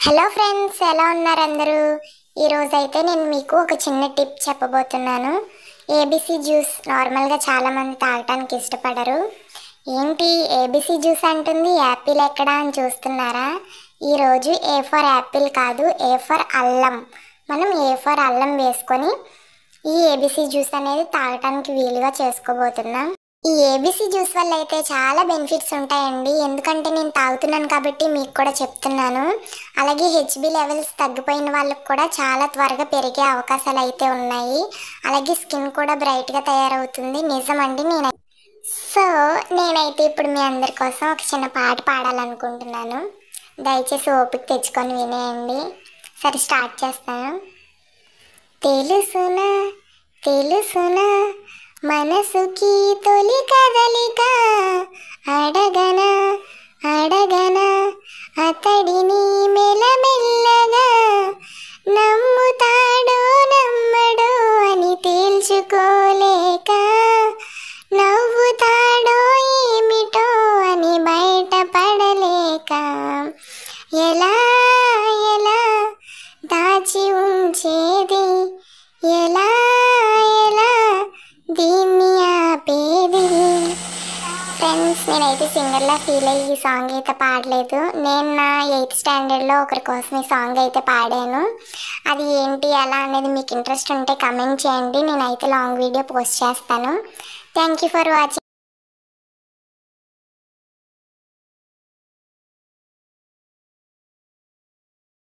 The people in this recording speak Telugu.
హలో ఫ్రెండ్స్, ఎలా ఉన్నారు అందరూ? ఈరోజైతే నేను మీకు ఒక చిన్న టిప్ చెప్పబోతున్నాను. ఏబీసీ జ్యూస్ నార్మల్గా చాలామంది తాగటానికి ఇష్టపడరు. ఏంటి ఏబీసీ జ్యూస్ అంటుంది, యాపిల్ ఎక్కడా అని చూస్తున్నారా? ఈరోజు ఏ ఫర్ యాపిల్ కాదు, ఏ ఫర్ అల్లం. మనం ఏ ఫర్ అల్లం వేసుకొని ఈ ఏబీసీ జ్యూస్ అనేది తాగటానికి వీలుగా చేసుకోబోతున్నాం. ఈ ఏబీసీ జ్యూస్ వల్ల అయితే చాలా బెనిఫిట్స్ ఉంటాయండి. ఎందుకంటే నేను తాగుతున్నాను కాబట్టి మీకు కూడా చెప్తున్నాను. అలాగే హెచ్బి లెవెల్స్ తగ్గిపోయిన వాళ్ళకి కూడా చాలా త్వరగా పెరిగే అవకాశాలు అయితే ఉన్నాయి. అలాగే స్కిన్ కూడా బ్రైట్గా తయారవుతుంది. నిజమండి. నేనైతే ఇప్పుడు మీ అందరి కోసం ఒక చిన్న పాట పాడాలనుకుంటున్నాను. దయచేసి ఓపిక తెచ్చుకొని వినేయండి. సరే, స్టార్ట్ చేస్తాను. తెలుసునా తెలుసునా మనసుకి తొలి కదలిక, అడగనా అడగనా అతడిని మెల్లమెల్లగా, నమ్ముతాడో నమ్మడో అని తేల్చుకోలేక, నవ్వుతాడో ఏమిటో అని బయటపడలేక, ఎలా ఎలా దాచి ఉంచేది, ఎలా ఎలా దీన్ని ఆపేది. ఫ్రెండ్స్, నేనైతే సింగర్లా ఫీల్ అయ్యి ఈ సాంగ్ అయితే పాడలేదు. నేను నా 8th స్టాండర్డ్లో ఒకరి కోసం ఈ సాంగ్ అయితే పాడాను. అది ఏంటి ఎలా అనేది మీకు ఇంట్రెస్ట్ ఉంటే కమెంట్ చేయండి. నేనైతే లాంగ్ వీడియో పోస్ట్ చేస్తాను. Thank you for watching.